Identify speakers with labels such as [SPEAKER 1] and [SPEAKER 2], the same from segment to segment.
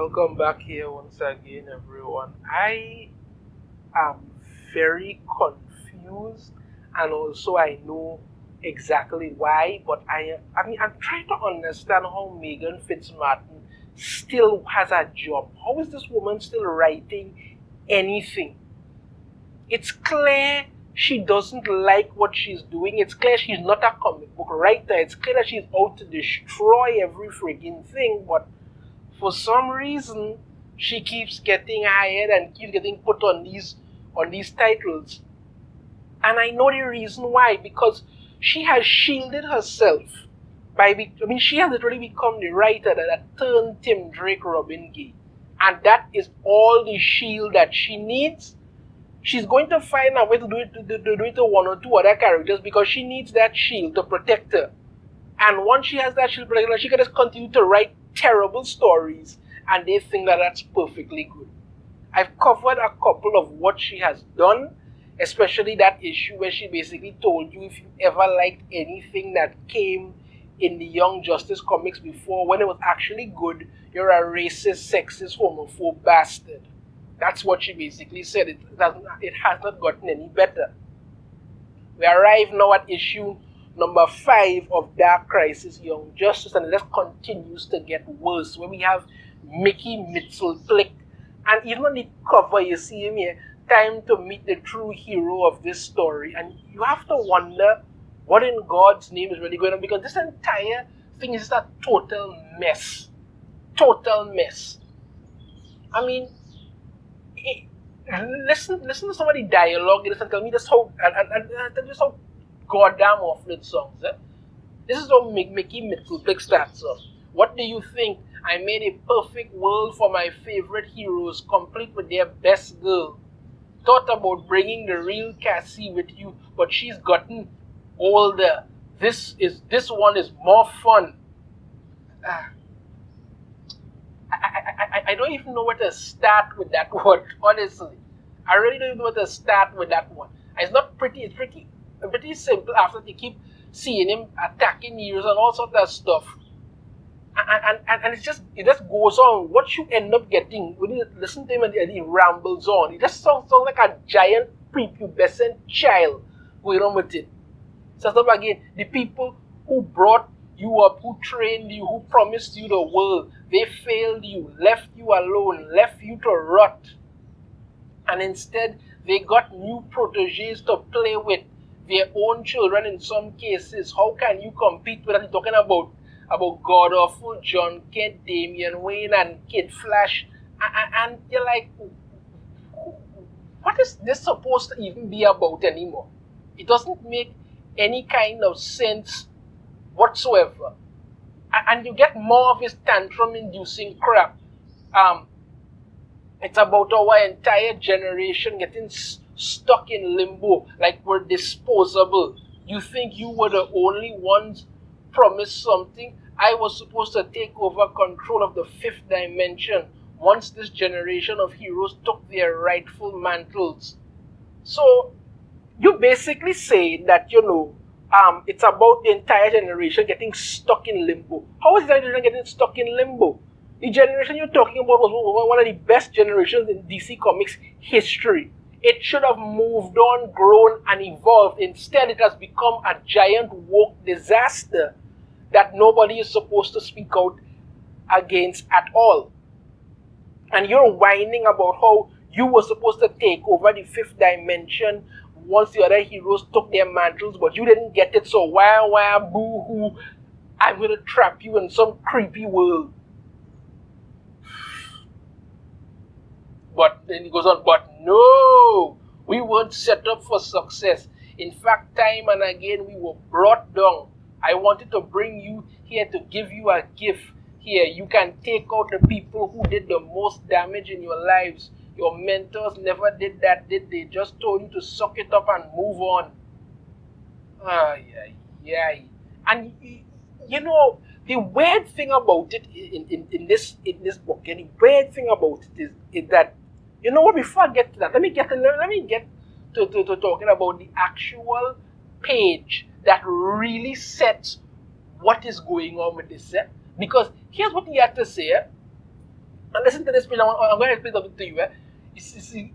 [SPEAKER 1] Welcome back here once again, everyone. I am very confused, and also I know exactly why, but I'm trying to understand how Meghan Fitzmartin still has a job. How is this woman still writing anything? It's clear she doesn't like what she's doing. It's clear she's not a comic book writer. It's clear that she's out to destroy every freaking thing, but for some reason she keeps getting hired and keeps getting put on these titles. And I know the reason why, because she has shielded herself she has literally become the writer that turned Tim Drake Robin gay. And that is all the shield that she needs. She's going to find a way to do it to one or two other characters because she needs that shield to protect her. And once she has that shield protected, she can just continue to write terrible stories, and they think that that's perfectly good. I've covered a couple of what she has done, especially that issue where she basically told you if you ever liked anything that came in the Young Justice comics before when it was actually good, you're a racist, sexist, homophobe bastard. That's what she basically said. It has not gotten any better. We arrive now at issue number 5 of Dark Crisis Young Justice, and it just continues to get worse, where we have Mickey Mitzelplick, and even on the cover you see him here, time to meet the true hero of this story, and you have to wonder what in God's name is really going on, because this entire thing is just a total mess. Total mess. I mean, listen to some of the dialogue in this and tell me just how goddamn awful it sounds. This is how Mickey Mitzelplick starts off. What do you think? I made a perfect world for my favorite heroes, complete with their best girl. Thought about bringing the real Cassie with you, but she's gotten older. This one is more fun. I don't even know where to start with that one, honestly. I really don't even know where to start with that one. It's not pretty, it's pretty simple after they keep seeing him attacking heroes and all sorts of stuff. And it just goes on. What you end up getting when you listen to him and he rambles on, it just sounds like a giant prepubescent child going on with it. So stuff again, the people who brought you up, who trained you, who promised you the world, they failed you, left you alone, left you to rot. And instead, they got new proteges to play with, their own children in some cases. How can you compete with that? You're talking about God Awful, John Kent, Damian Wayne, and Kid Flash. And you're like, what is this supposed to even be about anymore? It doesn't make any kind of sense whatsoever. And you get more of his tantrum-inducing crap. It's about our entire generation getting stuck in limbo, like we're disposable. You think you were the only ones promised something? I was supposed to take over control of the 5th dimension once this generation of heroes took their rightful mantles. So, you basically say that, it's about the entire generation getting stuck in limbo. How is the generation getting stuck in limbo? The generation you're talking about was one of the best generations in DC Comics history. It should have moved on, grown, and evolved. Instead, it has become a giant woke disaster that nobody is supposed to speak out against at all. And you're whining about how you were supposed to take over the 5th dimension once the other heroes took their mantles, but you didn't get it, so wah, boo-hoo, I'm going to trap you in some creepy world. But then he goes on, but no, we weren't set up for success. In fact, time and again, we were brought down. I wanted to bring you here to give you a gift. Here, you can take out the people who did the most damage in your lives. Your mentors never did that, did they? Just told you to suck it up and move on. And the weird thing about it in this book, and the weird thing about it is that, before I get to that, let me get to talking about the actual page that really sets what is going on with this set. Because here's what he had to say. And listen to this, please. I'm going to explain something to you.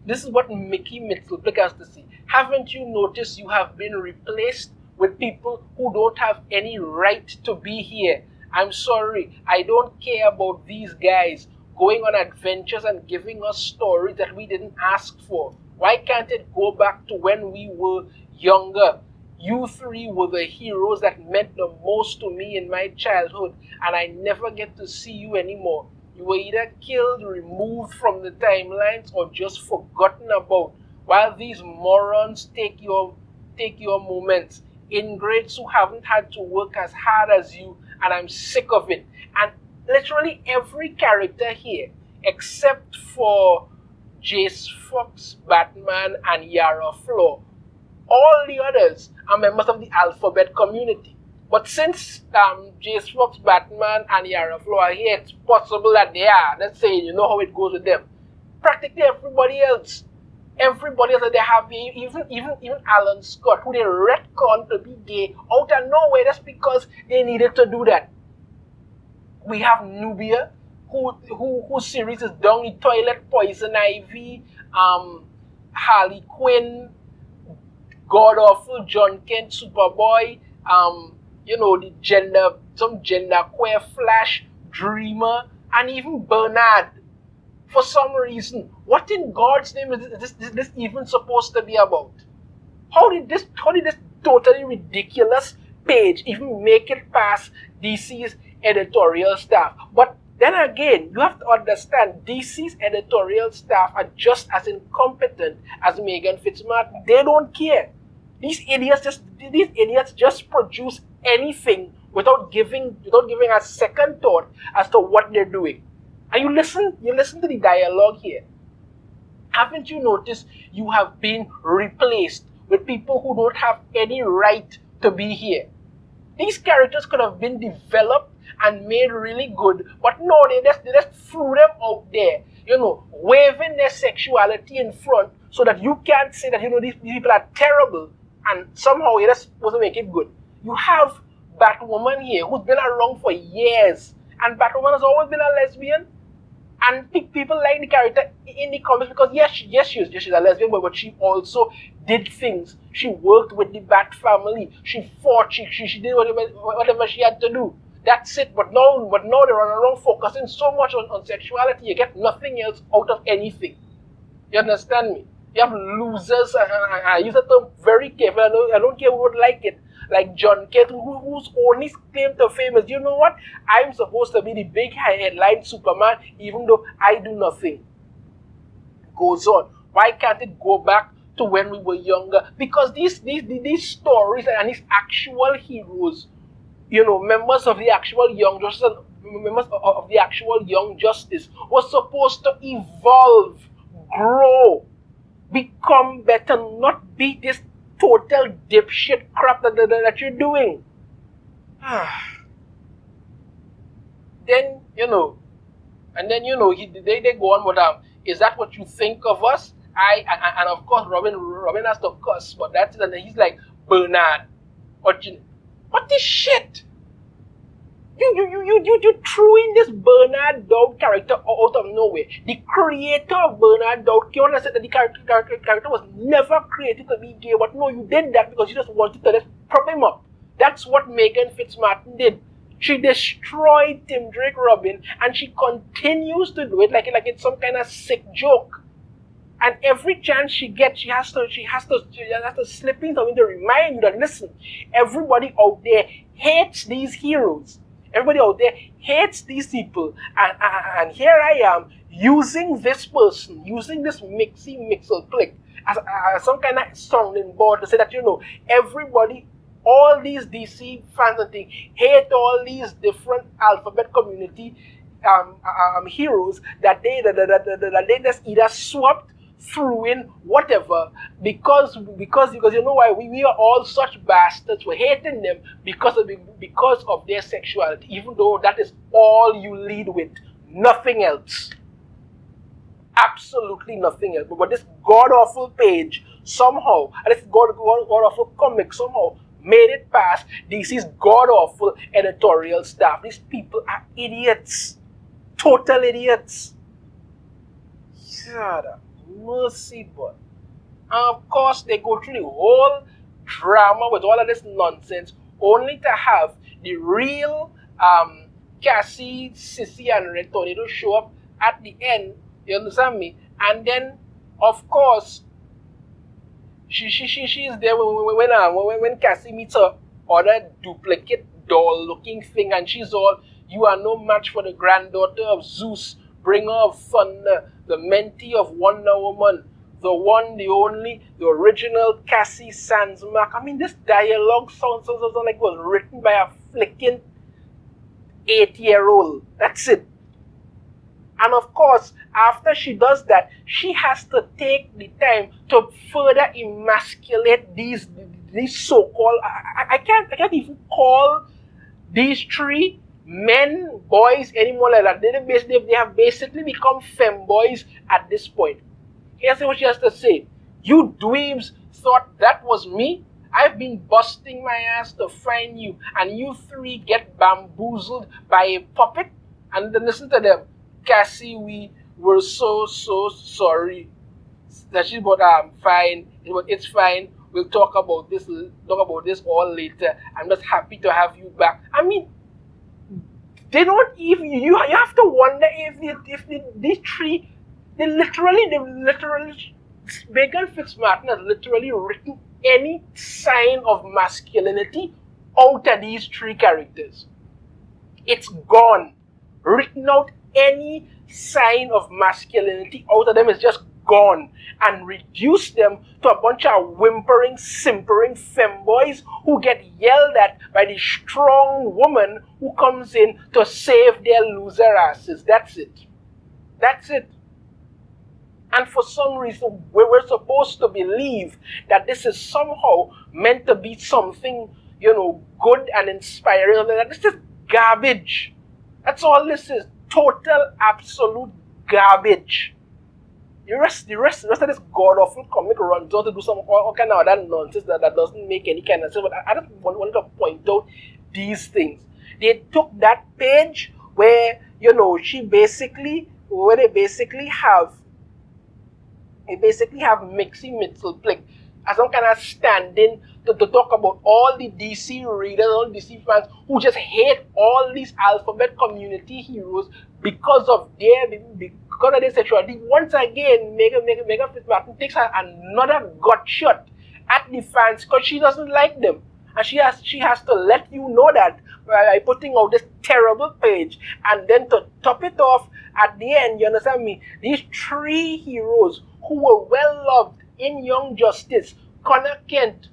[SPEAKER 1] This is what Mickey Mitzelblick has to say. Haven't you noticed you have been replaced with people who don't have any right to be here? I'm sorry, I don't care about these guys going on adventures and giving us stories that we didn't ask for. Why can't it go back to when we were younger? You three were the heroes that meant the most to me in my childhood, and I never get to see you anymore. You were either killed, removed from the timelines, or just forgotten about, while these morons take your moments. Ingrates who haven't had to work as hard as you, and I'm sick of it. And literally every character here, except for Jace Fox, Batman, and Yara Flor, all the others are members of the alphabet community. But since Jace Fox, Batman, and Yara Flor are here, it's possible that they are. Let's say, you know how it goes with them. Practically everybody else that they have, even Alan Scott, who they retconned to be gay out of nowhere just because they needed to do that. We have Nubia, whose series is down the toilet, Poison Ivy, Harley Quinn, God Awful, John Kent, Superboy, some genderqueer Flash, Dreamer, and even Bernard. For some reason, what in God's name is this even supposed to be about? How did this totally ridiculous page even make it past DC's editorial staff? But then again, you have to understand, DC's editorial staff are just as incompetent as Meghan Fitzmartin. They don't care. These idiots just produce anything without giving a second thought as to what they're doing. And you listen to the dialogue here. Haven't you noticed you have been replaced with people who don't have any right to be here? These characters could have been developed and made really good, but no, they just threw them out there, waving their sexuality in front so that you can't say that, these people are terrible, and somehow you're just supposed to make it good. You have Batwoman here, who's been around for years, and Batwoman has always been a lesbian. And people like the character in the comics because she's a lesbian, but she also did things. She worked with the Bat family. She fought. She did whatever she had to do. That's it. But now they run around focusing so much on sexuality. You get nothing else out of anything. You understand me? You have losers. I use that term very carefully. I don't care who would like it. Like John Kent, whose only claim to fame is, you know what? I'm supposed to be the big headline Superman, even though I do nothing. Goes on. Why can't it go back to when we were younger? Because these stories and these actual heroes, members of the actual Young Justice, members of the actual Young Justice, was supposed to evolve, grow, become better, not be this total dipshit crap that you're doing. Then, they go on with, is that what you think of us? And of course, Robin has to cuss, but that's it. And then he's like, Bernard, what this shit? You threw in this Bernard Dowd character out of nowhere. The creator of Bernard Dowd came on and said that the character was never created to be gay. But no, you did that because you just wanted to just prop him up. That's what Meghan Fitzmartin did. She destroyed Tim Drake Robin, and she continues to do it like it's some kind of sick joke. And every chance she gets, she has to slip in something to remind you that, listen, everybody out there hates these heroes. Everybody out there hates these people, and here I am using this person, using this Mitzelblick as some kind of sounding board to say that everybody, all these DC fans and things hate all these different alphabet community heroes that they just either swapped, threw in, whatever, because you know why we are all such bastards. We're hating them because of their sexuality, even though that is all you lead with, nothing else, absolutely nothing else. But this god awful page somehow, and this god awful comic somehow made it past DC's god awful editorial staff. These people are idiots, total idiots. God, mercy, but. And of course, they go through the whole drama with all of this nonsense, only to have the real Cassie, Sissy, and Red Tornado show up at the end. You understand me? And then, of course, she is there when Cassie meets her other duplicate doll-looking thing, and she's all, "You are no match for the granddaughter of Zeus, bringer of thunder, the mentee of Wonder Woman, the one, the only, the original Cassie Sandsmark." I mean, this dialogue sounds like it was written by a flicking 8-year-old. That's it. And of course, after she does that, she has to take the time to further emasculate these so-called, I can't even call these three men, boys anymore like that. They have basically become femboys at this point. Here's what she has to say. "You dweebs thought that was me? I've been busting my ass to find you, and you three get bamboozled by a puppet?" And then listen to them. "Cassie, we were so sorry." That she's, "But I'm fine. It's fine. We'll talk about this all later. I'm just happy to have you back." I mean, they don't even, you have to wonder if these three, they literally, Meghan Fitzmartin has literally written any sign of masculinity out of these three characters. It's gone. Written out any sign of masculinity out of them is just gone, and reduce them to a bunch of whimpering, simpering femboys who get yelled at by the strong woman who comes in to save their loser asses. That's it. That's it. And for some reason, we're supposed to believe that this is somehow meant to be something, good and inspiring. This is garbage. That's all this is. Total, absolute garbage. The rest of this god-awful comic runs out to do some all kind of other nonsense that doesn't make any kind of sense. But I just wanted to point out these things. They took that page where, they basically have Mixie Mitzelplick as some kind of stand-in to talk about all the DC readers, all DC fans who just hate all these alphabet community heroes because of their sexuality. Once again, Meghan Fitzmartin takes another gut shot at the fans because she doesn't like them. And she has to let you know that by putting out this terrible page. And then to top it off, at the end, you understand me, these three heroes who were well loved in Young Justice, Connor Kent,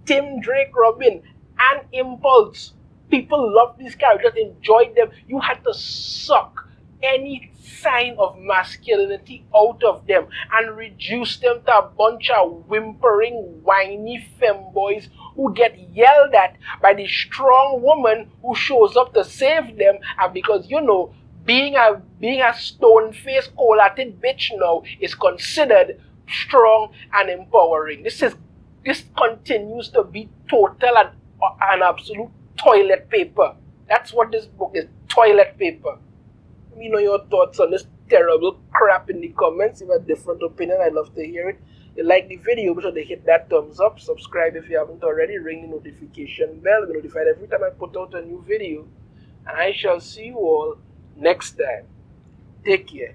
[SPEAKER 1] Tim Drake Robin, and Impulse. People loved these characters, enjoyed them. You had to suck any sign of masculinity out of them and reduce them to a bunch of whimpering, whiny femboys who get yelled at by the strong woman who shows up to save them. And because, being a stone-faced, cold-hearted bitch now is considered strong and empowering. This continues to be total and absolute toilet paper. That's what this book is, toilet paper. Let me know your thoughts on this terrible crap in the comments. If you have a different opinion, I'd love to hear it. If you like the video, be sure to hit that thumbs up. Subscribe if you haven't already. Ring the notification bell. Be notified every time I put out a new video. And I shall see you all next time. Take care.